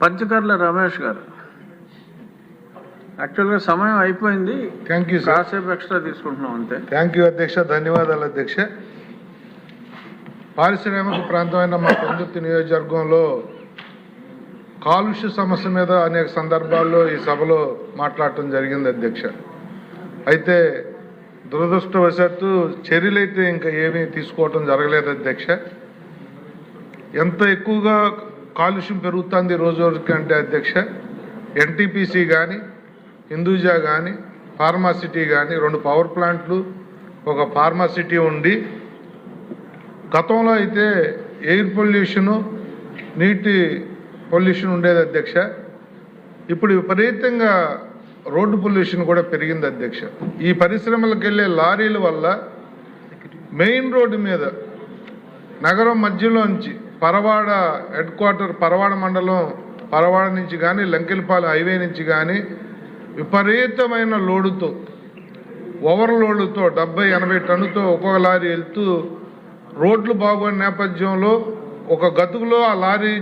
పంచకర్ల రమేష్ గారు. యాక్చువల్గా సమయం అయిపోయింది. Thank you sir. కాసేపు ఎక్స్ట్రా తీసుకుంటున్నాం అంతే. థ్యాంక్ యూ అధ్యక్ష. ధన్యవాదాలు అధ్యక్ష. పారిశ్రామిక ప్రాంతమైన మా పెందుర్తి నియోజకవర్గంలో కాలుష్య సమస్య మీద అనేక సందర్భాల్లో ఈ సభలో మాట్లాడటం జరిగింది అధ్యక్ష. అయితే దురదృష్టవశాత్తు చర్యలైతే ఇంకా ఏమీ తీసుకోవటం జరగలేదు అధ్యక్ష. ఎంత ఎక్కువగా కాలుష్యం పెరుగుతుంది రోజు రోజుకి అంటే అధ్యక్ష, ఎన్టీపీసీ కానీ, హిందూజా కానీ, ఫార్మాసిటీ కానీ 2 పవర్ ప్లాంట్లు, ఒక ఫార్మాసిటీ ఉండి, గతంలో అయితే ఎయిర్ పొల్యూషను, నీటి పొల్యూషన్ ఉండేది అధ్యక్ష. ఇప్పుడు విపరీతంగా రోడ్డు పొల్యూషన్ కూడా పెరిగింది అధ్యక్ష. ఈ పరిశ్రమలకు వెళ్ళే లారీల వల్ల మెయిన్ రోడ్డు మీద నగరం మధ్యలోంచి పరవాడ హెడ్ క్వార్టర్, పరవాడ మండలం, పరవాడ నుంచి కానీ లంకెలపాలెం హైవే నుంచి కానీ విపరీతమైన లోడుతో, ఓవర్లోడ్తో 70-80 టన్నుతో ఒక్కొక్క లారీ వెళ్తూ రోడ్లు బాగోని నేపథ్యంలో ఒక గతుకులో ఆ లారీ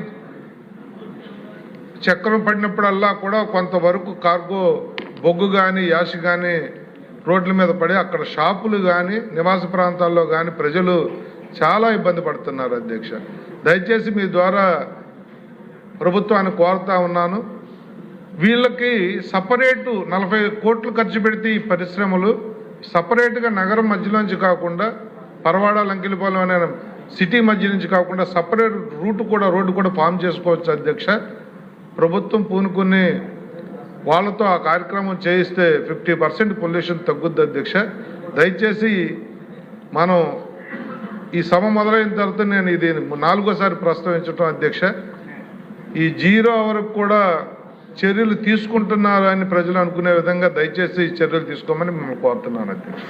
చక్రం పడినప్పుడల్లా కూడా కొంతవరకు కార్గో బొగ్గు కానీ, యాష్ కానీ రోడ్ల మీద పడి అక్కడ షాపులు కానీ, నివాస ప్రాంతాల్లో కానీ ప్రజలు చాలా ఇబ్బంది పడుతున్నారు అధ్యక్ష. దయచేసి మీ ద్వారా ప్రభుత్వాన్ని కోరుతా ఉన్నాను, వీళ్ళకి సపరేటు 40 కోట్లు ఖర్చు పెడితే ఈ పరిశ్రమలు సపరేట్గా నగరం మధ్యలోంచి కాకుండా, పరవాడ లంకెలపాలెం అనే సిటీ మధ్య నుంచి కాకుండా సపరేట్ రోడ్డు కూడా ఫామ్ చేసుకోవచ్చు అధ్యక్ష. ప్రభుత్వం పూనుకుని వాళ్ళతో ఆ కార్యక్రమం చేయిస్తే 50% పొల్యూషన్ తగ్గుద్ది అధ్యక్ష. దయచేసి మనం ఈ సభ మొదలైన తర్వాత నేను ఇది 4వ ప్రస్తావించడం అధ్యక్ష. ఈ 0 అవర్కు కూడా చర్యలు తీసుకుంటున్నారు అని ప్రజలు అనుకునే విధంగా దయచేసి చర్యలు తీసుకోమని మిమ్మల్ని కోరుతున్నాను అధ్యక్ష.